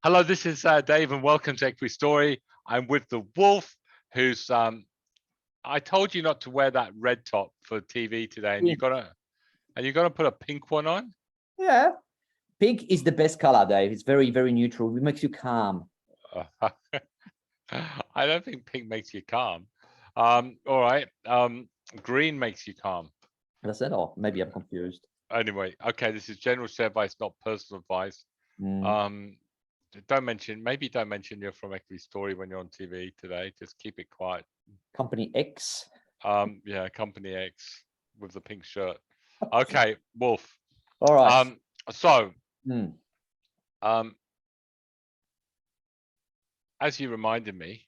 Hello, this is Dave, and welcome to Equities Story. I'm with the Wolf, who's I told you not to wear that red top for TV today, and you're gonna put a pink one on. Yeah, pink is the best color, Dave. It's very, very neutral. It makes you calm. I don't think pink makes you calm. All right. Green makes you calm. That's it. Oh, maybe I'm confused. Anyway, okay. This is general share advice, not personal advice. Don't mention you're from Equities Story when you're on TV today. Just keep it quiet. Company X. Yeah, Company X with the pink shirt. Okay, Wolf. All right. As you reminded me,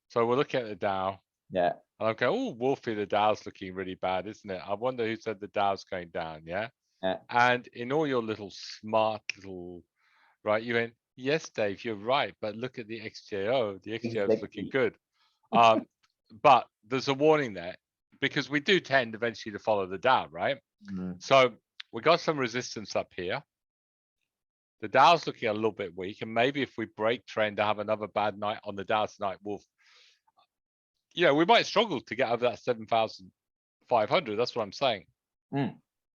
so we're looking at the Dow. Yeah. And I'm going, oh, Wolfie, the Dow's looking really bad, isn't it? I wonder who said the Dow's going down, yeah? And in all your little smart little, right, you went, yes, Dave, you're right, but look at the XJO. The XJO is looking good. But there's a warning there, because we do tend eventually to follow the Dow, right? So we got some resistance up here. The Dow's looking a little bit weak, and maybe if we break trend to have another bad night on the Dow tonight, Wolf, we might struggle to get over that 7,500. That's what I'm saying.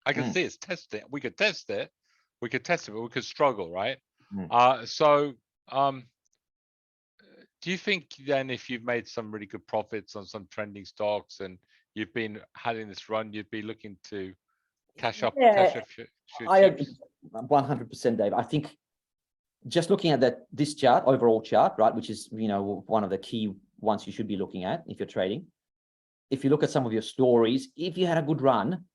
I can see it's testing. We could test it. We could test it, but we could struggle, right? Do you think then, if you've made some really good profits on some trending stocks and you've been having this run, you'd be looking to cash up? I 100%, Dave. I think just looking at this chart, overall chart, right, which is one of the key ones you should be looking at if you're trading. If you look at some of your stories, if you had a good run,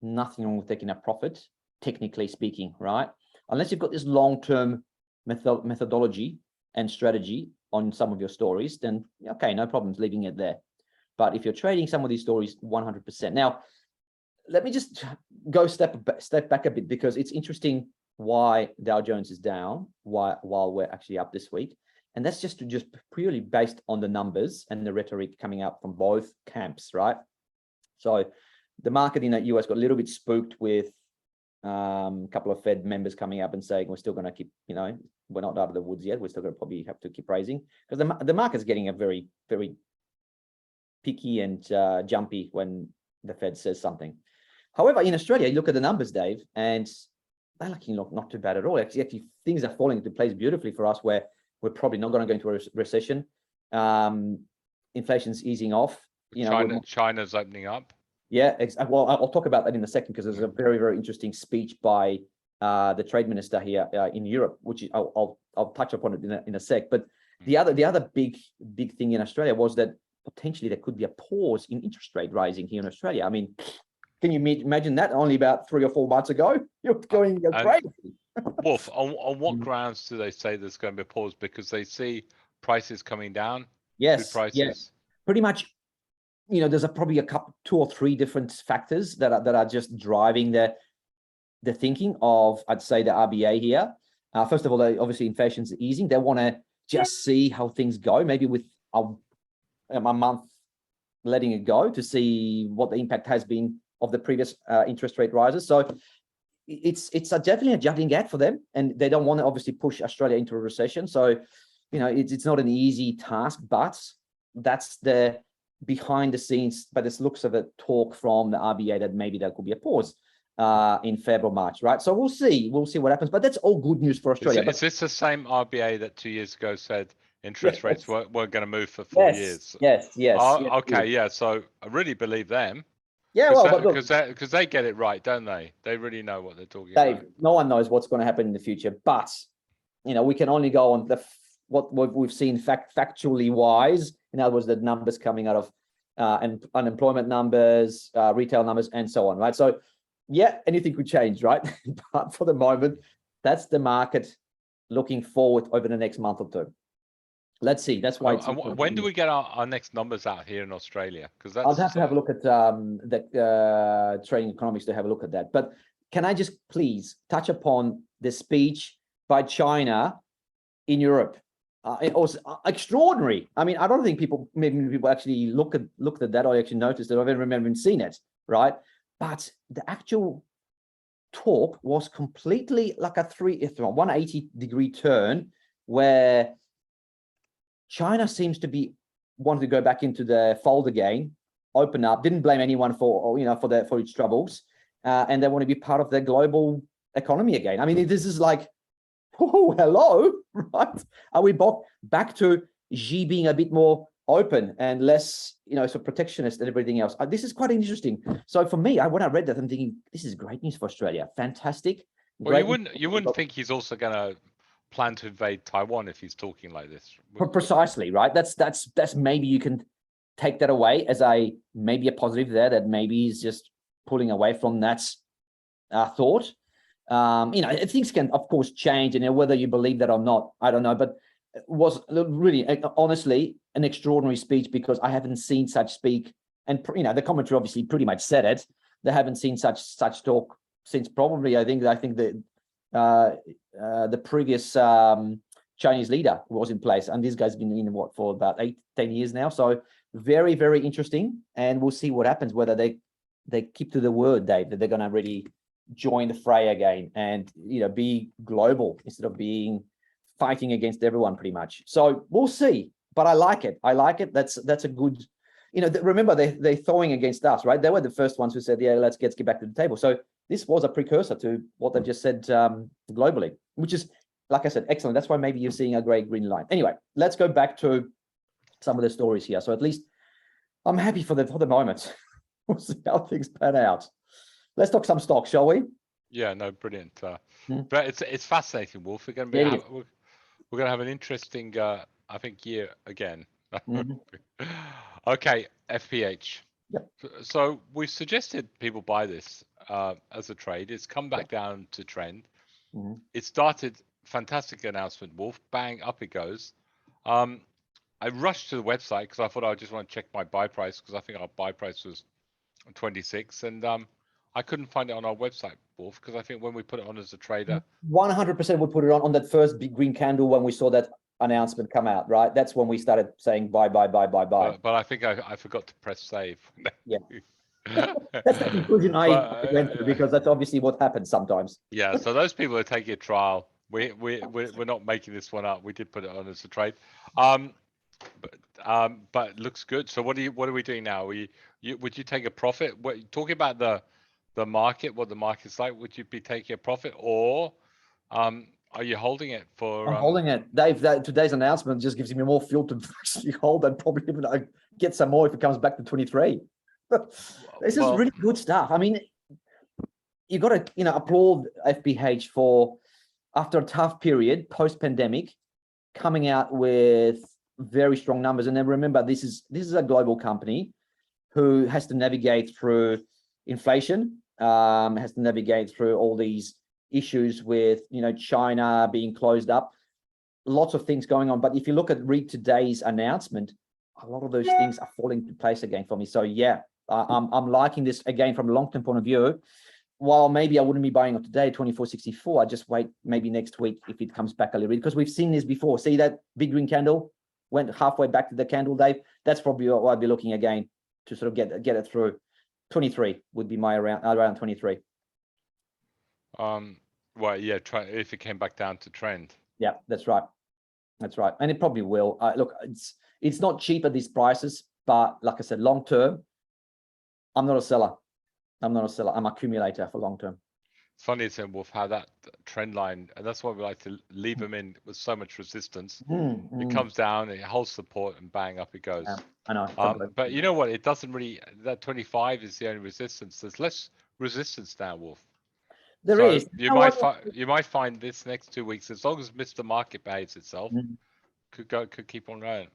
nothing wrong with taking a profit, technically speaking, right? Unless you've got this long-term methodology and strategy on some of your stories, then okay, no problems leaving it there. But if you're trading some of these stories, 100%. Now, let me just go step back a bit, because it's interesting why Dow Jones is down while we're actually up this week. And that's just purely based on the numbers and the rhetoric coming out from both camps, right? So the market in the US got a little bit spooked with a couple of Fed members coming up and saying, we're still going to keep, we're not out of the woods yet. We're still going to probably have to keep raising, because the market's getting a very, very picky and jumpy when the Fed says something. However, in Australia, you look at the numbers, Dave, and they're looking not too bad at all. Actually, things are falling into place beautifully for us, where we're probably not going to go into a recession. Inflation's easing off. China's opening up. Yeah, well, I'll talk about that in a second, because there's a very, very interesting speech by the trade minister here in Europe, which I'll touch upon it in a sec. But the other big thing in Australia was that potentially there could be a pause in interest rate rising here in Australia. I mean, can you imagine that only about 3 or 4 months ago? You're going crazy. Wolf, on what grounds do they say there's going to be a pause? Because they see prices coming down? Yes. Prices? Yes. Pretty much, there's probably a couple, 2 or 3 different factors that are just driving the thinking of, I'd say, the RBA here. First of all, obviously inflation's easing. They want to just see how things go, maybe with a month letting it go, to see what the impact has been of the previous interest rate rises. So it's definitely a juggling act for them, and they don't want to obviously push Australia into a recession. So it's not an easy task, but that's the behind the scenes. But it looks of a talk from the RBA that maybe there could be a pause in February or March, right? So we'll see what happens. But that's all good news for Australia. Is this the same RBA that 2 years ago said interest rates weren't going to move for 4 years? Yes. Okay, yeah. So I really believe them. Yeah, because they get it right, don't they? They really know what they're talking about. Dave, no one knows what's going to happen in the future, but we can only go on what we've seen factually wise. In other words, the numbers coming out of and unemployment numbers, retail numbers, and so on, right? So yeah, anything could change, right? But for the moment, that's the market looking forward over the next month or two. Let's see. That's why. When do we get our next numbers out here in Australia? Because I'll have to have a look at the trading economics to have a look at that. But can I just please touch upon the speech by China in Europe? It was extraordinary. I mean, I don't think maybe people actually looked at that or actually noticed it. I haven't remember seen it, right? But the actual talk was completely like a 180-degree turn, where China seems to be wanting to go back into the fold again, open up, didn't blame anyone for, for its troubles, and they want to be part of the global economy again. I mean, this is like, oh, hello, right? Are we back to Xi being a bit more open and less, so protectionist and everything else? This is quite interesting. So for me, when I read that, I'm thinking, this is great news for Australia. Fantastic. Well, you wouldn't think he's also going to plan to invade Taiwan if he's talking like this. Precisely, right? That's maybe you can take that away as maybe a positive there, that maybe he's just pulling away from that thought. Things can of course change, and whether you believe that or not, I don't know, but it was really, honestly, an extraordinary speech, because I haven't seen such speak, and the commentary obviously pretty much said it. They haven't seen such talk since probably I think the previous Chinese leader was in place, and this guy's been in for about 8-10 years now. So very, very interesting, and we'll see what happens, whether they keep to the word, Dave, that they're going to really join the fray again and be global instead of fighting against everyone pretty much. So we'll see, but I like it. That's a good, remember they're throwing against us, right? They were the first ones who said, yeah, let's get back to the table. So this was a precursor to what they've just said globally, which is, like I said, excellent. That's why maybe you're seeing a great green line. Anyway, let's go back to some of the stories here. So at least I'm happy for the moment. We'll see how things pan out. Let's talk some stocks, shall we? Yeah, no, brilliant. But it's fascinating, Wolf. We're going to have an interesting, I think, year again. Okay, FPH. Yep. So we suggested people buy this as a trade. It's come back down to trend. It started, fantastic announcement, Wolf. Bang, up it goes. I rushed to the website because I thought I just want to check my buy price, because I think our buy price was 26, and I couldn't find it on our website, Wolf, because I think when we put it on as a trader, 100% we put it on that first big green candle when we saw that announcement come out, right? That's when we started saying buy. But I think I forgot to press save. Yeah. That's the conclusion I went to, because that's obviously what happens sometimes. Yeah, so those people are taking a trial. We're not making this one up. We did put it on as a trade. But it looks good. So what are we doing now? Would you take a profit? Talking about the market, what the market's like, would you be taking a profit, or are you holding it for? I'm holding it, Dave. Today's announcement just gives me more fuel to actually hold, and probably even get some more if it comes back to 23. This is really good stuff. I mean, you got to applaud FBH for, after a tough period post-pandemic, coming out with very strong numbers. And then remember, this is a global company who has to navigate through inflation, has to navigate through all these issues with China being closed up, lots of things going on. But if you read today's announcement, a lot of those things are falling into place again for me. So yeah, I'm liking this again from a long-term point of view. While maybe I wouldn't be buying it today, 24.64, I just wait maybe next week if it comes back a little bit, because we've seen this before. See that big green candle went halfway back to the candle, Dave? That's probably what I'd be looking again to sort of get it through. 23 would be my around 23. Well, yeah, if it came back down to trend. Yeah, that's right. And it probably will. Look, it's not cheap at these prices, but like I said, long term, I'm not a seller. I'm an accumulator for long term. It's funny, isn't it, Wolf, how that trend line, and that's why we like to leave them in with so much resistance. It comes down, it holds support, and bang, up it goes. Yeah, I know. But you know what? It doesn't really, that 25 is the only resistance. There's less resistance now, Wolf. There is. You might find this next 2 weeks, as long as Mr. Market behaves itself, could keep on going.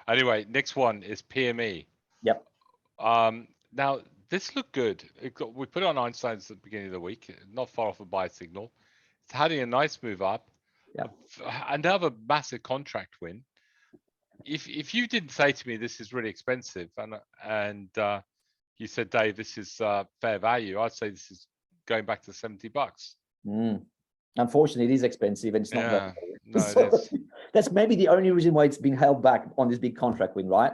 Anyway, next one is PME. Yep. Now this looked good. We put it on Einstein's at the beginning of the week, not far off a buy signal. It's having a nice move up. Yeah. Another massive contract win. If you didn't say to me this is really expensive, and you said, Dave, this is fair value, I'd say this is going back to $70. Unfortunately, it is expensive, and it's not that. No, it is. That's maybe the only reason why it's been held back on this big contract win, right?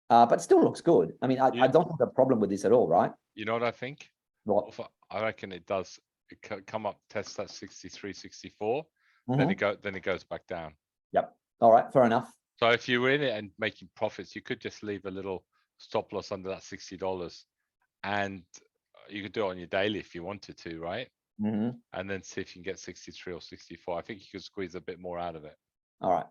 But it still looks good. I mean, I don't have a problem with this at all, right? You know what I think? What? I reckon it does come up, test that 63, 64, Mhm. then it goes back down. Yep. All right. Fair enough. So if you were in it and making profits, you could just leave a little stop loss under that $60, and you could do it on your daily if you wanted to, right? Mhm. And then see if you can get 63 or 64. I think you could squeeze a bit more out of it. All right.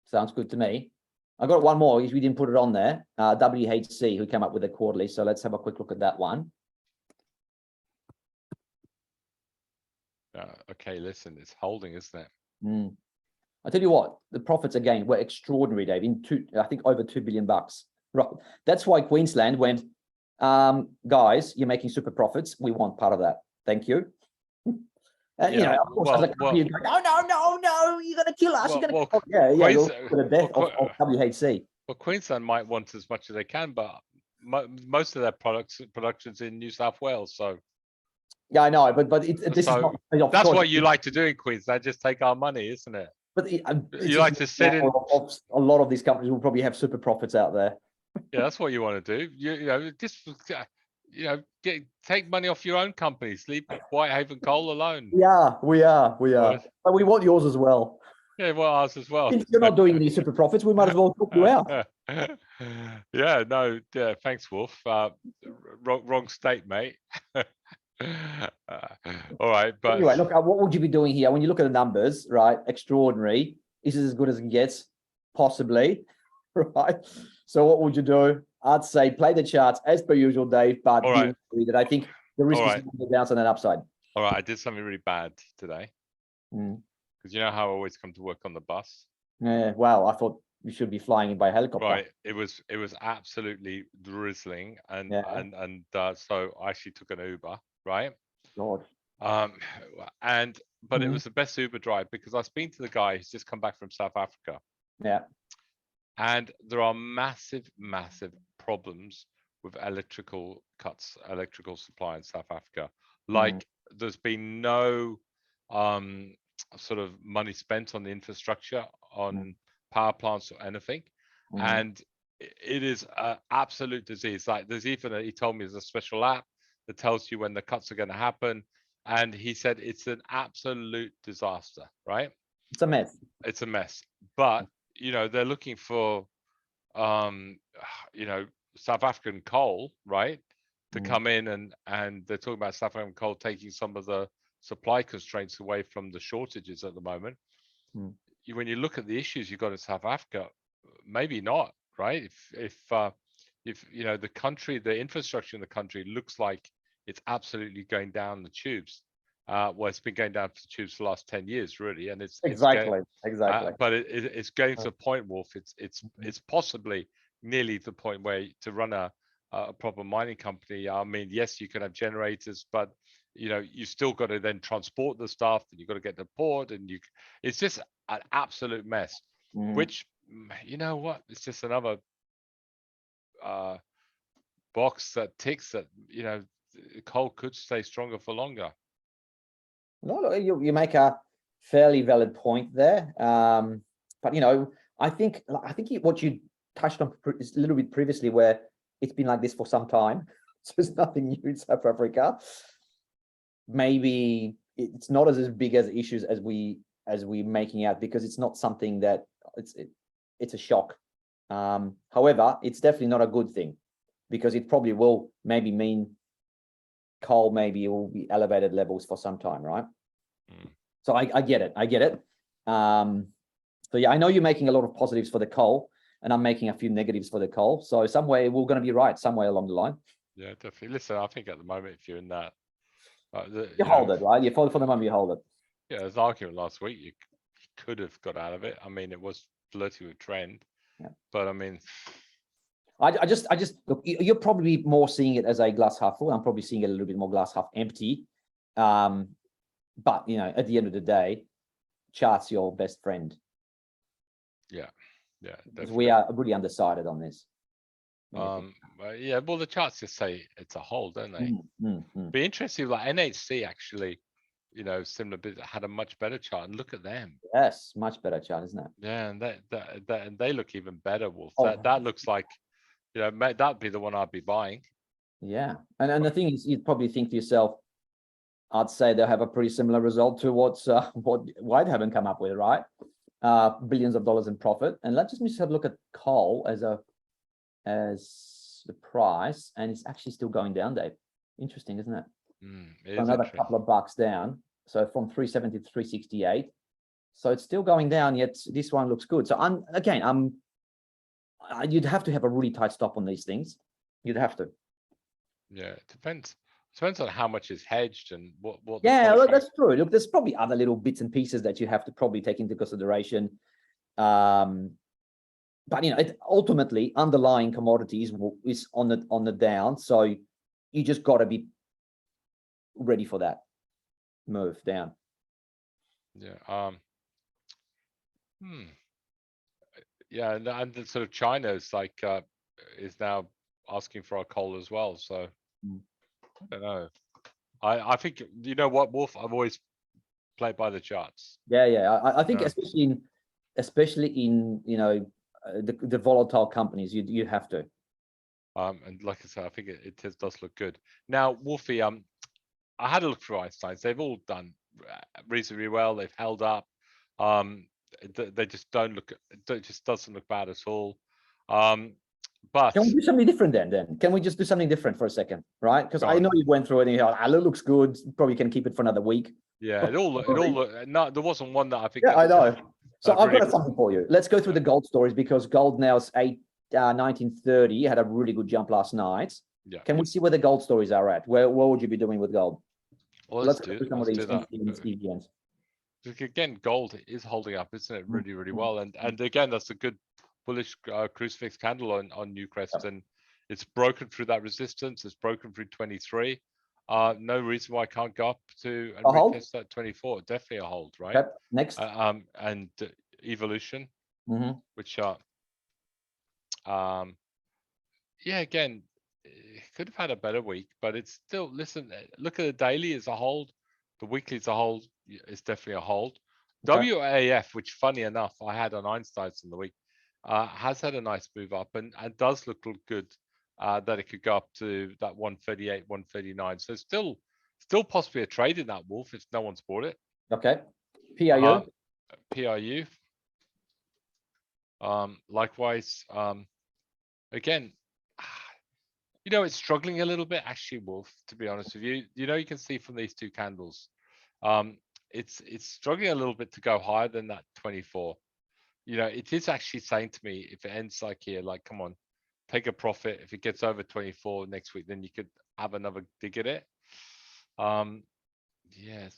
Sounds good to me. I got one more. We didn't put it on there. WHC, who came up with a quarterly. So let's have a quick look at that one. Okay, listen, it's holding, isn't it? I tell you what, the profits again were extraordinary, Dave. I think over $2 billion. Right. That's why Queensland went, guys, you're making super profits. We want part of that. Thank you. You know, of course, as a company, you go, no, you're going to kill us. You're going to for the death of WHC. Well, Queensland might want as much as they can, but most of their production's in New South Wales, so. Yeah, I know, but this is not. That's what you like to do in Queensland, just take our money, isn't it? But you like to sit in. A lot of these companies will probably have super profits out there. Yeah, that's what you want to do. You know, just take money off your own companies. Leave Whitehaven Coal alone. Yeah, we are. But we want yours as well. Yeah, well, ours as well. Since you're not doing any super profits, we might as well talk you out. Yeah, no, yeah, thanks, Wolf. Wrong state, mate. All right, but anyway, look, what would you be doing here when you look at the numbers, right? Extraordinary. This is as good as it gets, possibly, right? So what would you do? I'd say play the charts as per usual, Dave, but that I think the risk is on the downside and upside. All right, I did something really bad today. Because you know how I always come to work on the bus? Yeah, wow, I thought you should be flying in by helicopter. Right, it was absolutely drizzling, and so I actually took an Uber, right? God. But it was the best Uber drive because I was speaking to the guy who's just come back from South Africa. Yeah. And there are massive problems with electrical supply in South Africa. Like there's been no sort of money spent on the infrastructure, on power plants or anything. And it is an absolute disease. Like there's even, he told me there's a special app that tells you when the cuts are going to happen. And he said it's an absolute disaster, right? It's a mess. It's a mess. But, you know, they're looking for, you know, South African coal, right? To come in and they're talking about South African coal taking some of the supply constraints away from the shortages at the moment. When you look at the issues you've got in South Africa, maybe not, right? If you know, the country, the infrastructure in the country looks like it's absolutely going down the tubes. Well, it's been going down the tubes for the last 10 years, really, and it's exactly. But it's getting to the point, Wolf. It's possibly nearly the point where to run a proper mining company. I mean, yes, you can have generators, but you know, you still got to then transport the stuff, and you've got to get to port, and it's just an absolute mess. Which, you know what? It's just another box that ticks that, you know, coal could stay stronger for longer. No, you make a fairly valid point there. But you know, I think what you touched on a little bit previously, where it's been like this for some time, so it's nothing new in South Africa. Maybe it's not as big as issues as we making out, because it's not something that it's a shock. However, it's definitely not a good thing, because it probably will maybe mean coal maybe will be elevated levels for some time, right? So I get it. So yeah, I know you're making a lot of positives for the coal, and I'm making a few negatives for the coal. So somewhere we're going to be right somewhere along the line. Yeah, definitely. Listen, I think at the moment, if you're in that, you hold it, right? For the moment, you hold it. Yeah, there's an argument last week. You could have got out of it. I mean, it was flirty with trend, but I mean, I just look. You're probably more seeing it as a glass half full. I'm probably seeing it a little bit more glass half empty. But you know, at the end of the day, chart's your best friend. Yeah, because we are really undecided on this. Yeah, well, the charts just say it's a hold, don't they? Be interesting, like NHC actually, you know, similar bit had a much better chart, and look at them. Yes, much better chart, isn't it? Yeah, and they look even better, Wolf. That looks like, you know, that'd be the one I'd be buying. Yeah, and the thing is, you'd probably think to yourself, I'd say they'll have a pretty similar result to what Whitehaven come up with, right? Billions of dollars in profit. And let's just have a look at coal as the price, and it's actually still going down, Dave. Interesting, isn't it? It So is another couple of bucks down. So from 370 to 368. So it's still going down, yet this one looks good. So you'd have to have a really tight stop on these things. You'd have to. Yeah, it depends. Depends on how much is hedged and what. Yeah, look, that's true. Look, there's probably other little bits and pieces that you have to probably take into consideration. But ultimately, underlying commodities is on the down. So you just got to be ready for that move down. Yeah. Yeah, and the sort of China is like is now asking for our coal as well. So I don't know. I think, you know what, Wolf, I've always played by the charts. Yeah. I think especially in the volatile companies, you have to. And like I said, I think it does look good. Now, Wolfie, I had a look through Einstein's. They've all done reasonably well. They've held up. They just doesn't look bad at all. But can we do something different then? Can we just do something different for a second, right? Because I know you went through it and you thought, it looks good. Probably can keep it for another week. Yeah, no, there wasn't one that I think. Yeah, I know. So I've got something for you. Let's go through the gold stories, because gold now is 1930. Had a really good jump last night. Yeah. Can we see where the gold stories are at? Where would you be doing with gold? Well, let's do some of these EGNs. Again, gold is holding up, isn't it? Really, really well. And again, that's a good bullish crucifix candle on Newcrest, and it's broken through that resistance. It's broken through 23. No reason why I can't go up to and retest that 24. Definitely a hold, right? Okay. Next. And evolution, which yeah, again, it could have had a better week, but it's still, listen, look at the daily as a hold, the weekly as a hold. It's definitely a hold. Okay. WAF, which funny enough I had on Einstein's in the week, has had a nice move up and does look good, that it could go up to that 138, 139. So still possibly a trade in that, Wolf, if no one's bought it. Okay. PRU. Likewise, again, it's struggling a little bit, actually, Wolf, to be honest with you. You can see from these two candles, it's struggling a little bit to go higher than that 24. It is actually saying to me, if it ends like here, like, come on, take a profit. If it gets over 24 next week, then you could have another dig at it. Yeah,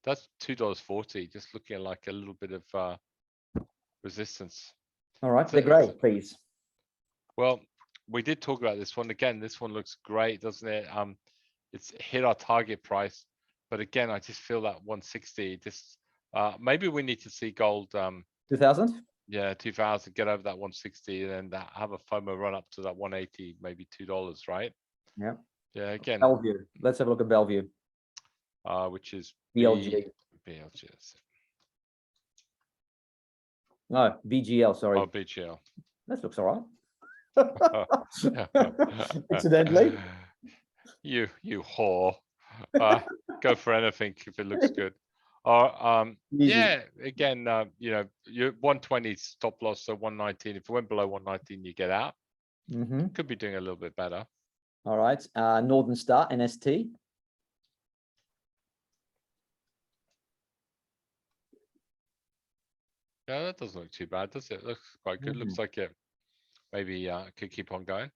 that's $2.40, just looking at like a little bit of resistance. All right, the grey, please. Well, we did talk about this one. Again, this one looks great, doesn't it? It's hit our target price, but again, I just feel that 160. Maybe we need to see gold 2000. Yeah, 2000, get over that 160, and then have a FOMO run up to that 180, maybe $2, right? Yeah. Yeah. Again, Bellevue. Let's have a look at Bellevue. Which is BLG. No, BGL. Sorry. Oh, BGL. That looks all right. Incidentally. You whore. Go for anything if it looks good. Yeah, again, your 120 stop loss, so 119. If it went below 119, you get out. Could be doing a little bit better. All right. Northern Star, NST. Yeah, that doesn't look too bad, does it? Looks quite good. Looks like it maybe could keep on going.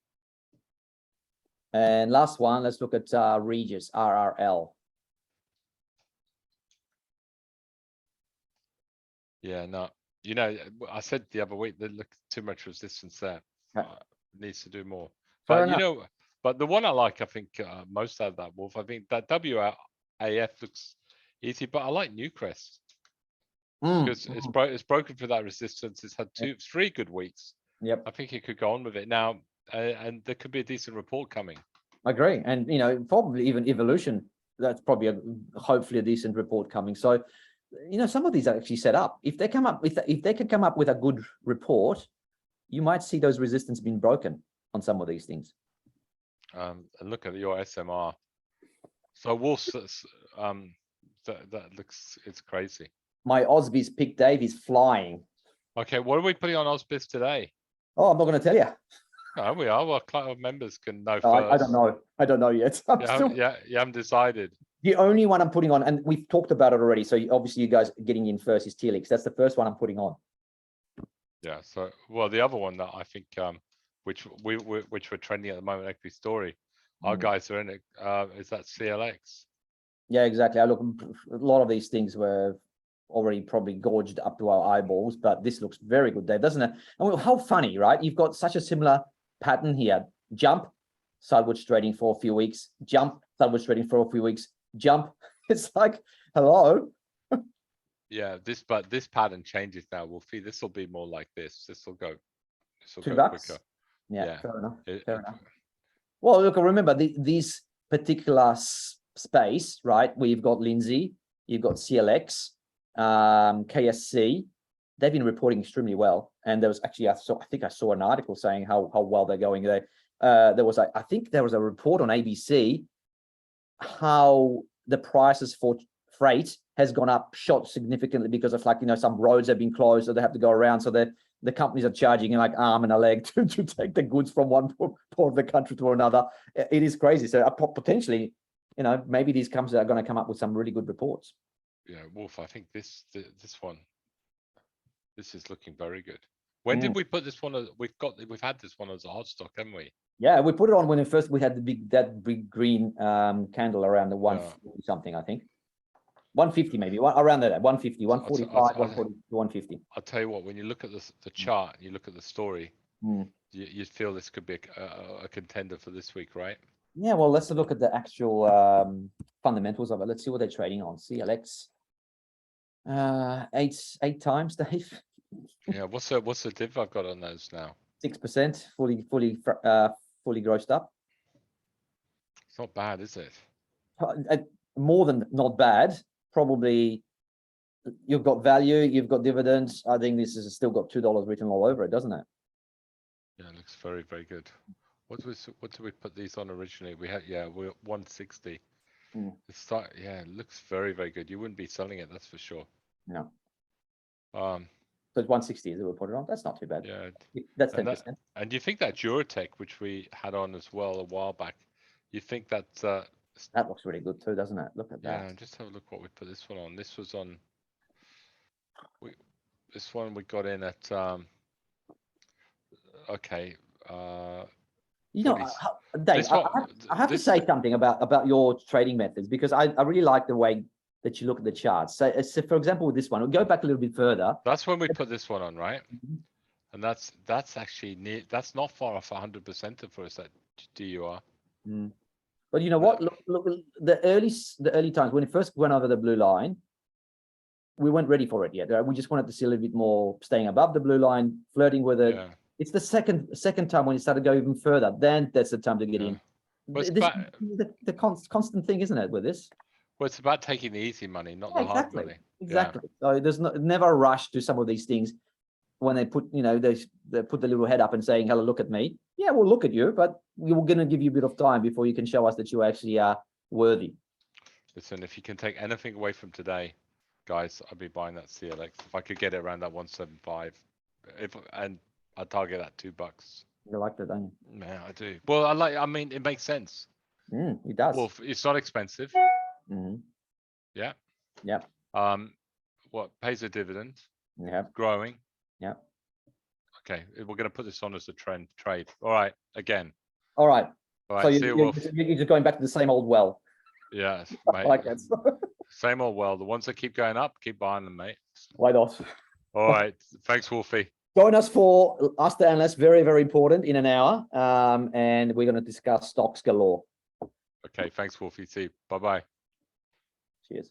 And last one, let's look at Regis, RRL. Yeah, no, I said the other week that look too much resistance there. Needs to do more. But but the one I like, I think most out of that, Wolf, I think that WAF looks easy, but I like Newcrest because it's broken through that resistance. It's had 3 good weeks. Yep. I think it could go on with it now, and there could be a decent report coming. I agree, and probably even evolution. That's probably hopefully a decent report coming. So, some of these are actually set up. If they come up with, if they could come up with a good report, you might see those resistance being broken on some of these things. And look at your SMR. So Wolf, that looks, it's crazy. My Ausbiz pick, Dave, is flying. Okay, what are we putting on Ausbiz today? Oh, I'm not going to tell you. Oh, we are. Well, club members can know No, first. I don't know. I don't know yet. You haven't decided. The only one I'm putting on, and we've talked about it already, so obviously you guys getting in first is Telix. That's the first one I'm putting on. Yeah. So, well, the other one that I think, which we're trending at the moment, Equity Story, our guys are in it. Is that CLX? Yeah, exactly. I look, a lot of these things were already probably gorged up to our eyeballs, but this looks very good, Dave, doesn't it? And how funny, right? You've got such a similar pattern here. Jump, sideways trading for a few weeks. Jump, sideways trading for a few weeks. Jump. It's like, hello. Yeah, this pattern changes now. We'll see. This will be more like this. This will go $2. quicker. Yeah, fair enough. Fair enough. Well, look, remember this particular space, right? Where you've got Lindsay, you've got CLX, KSC. They've been reporting extremely well. And there was actually, I think I saw an article saying how well they're going there. I think there was a report on ABC how the prices for freight has gone up, shot significantly because of, like, you know, some roads have been closed, so they have to go around. So the companies are charging like arm and a leg to take the goods from one part of the country to another. It is crazy. So potentially, you know, maybe these companies are going to come up with some really good reports. Yeah, Wolf, I think this is looking very good. When did we put this one? We've had this one as a hot stock, haven't we? Yeah, we put it on when we had that big green candle around the 140 something, I think. 150 maybe, around that, 150, 145, 140, 150. I'll tell you what, when you look at the chart and you look at the story, you feel this could be a contender for this week, right? Yeah, well, let's look at the actual fundamentals of it. Let's see what they're trading on. CLX, 8 times, Dave. Yeah, what's the div I've got on those now? 6%, fully grossed up. It's not bad, is it? More than not bad. Probably you've got value, you've got dividends. I think this has still got $2 written all over it, doesn't it? Yeah, it looks very, very good. What did we put these on originally? We're 160. It looks very, very good. You wouldn't be selling it, that's for sure. No. So it's 160 is it we put it on? That's not too bad. Yeah. That's 10%. And you think that Duratech, which we had on as well a while back, you think that that looks really good too, doesn't it? Look at that. Yeah, just have a look what we put this one on. This was on this one we got in at you know, Dave, I have to say something about your trading methods, because I really like the way that you look at the charts. So for example, with this one, we'll go back a little bit further. That's when we put this one on, right? And that's actually that's not far off 100% for us at DUR. But you know what? Look, the early times when it first went over the blue line, we weren't ready for it yet. Right? We just wanted to see a little bit more, staying above the blue line, flirting with it. Yeah. It's the second time when it started to go even further. Then that's the time to get in. This is the constant thing, isn't it, with this? Well, it's about taking the easy money, not the hard money. Exactly. Yeah. So there's never a rush to some of these things. When they put, you know, they put the little head up and saying, "Hello, look at me." Yeah, we'll look at you, but we're going to give you a bit of time before you can show us that you actually are worthy. Listen, if you can take anything away from today, guys, I'd be buying that CLX. If I could get it around that 175, and I target at $2. You like that, don't you? Yeah, I do. Well, I mean, it makes sense. It does. Well, it's not expensive. Yeah. Yeah. What pays a dividend? Yeah. Growing. Yeah. Okay, we're going to put this on as a trade. All right, again. All right. So you're just going back to the same old well. Yeah, mate. Like that. Same old well. The ones that keep going up, keep buying them, mate. Why not? All right. Thanks, Wolfie. Join us for Ask the Analyst. Very, very important in an hour. And we're going to discuss stocks galore. Okay. Thanks, Wolfie. See you. Bye-bye. Cheers.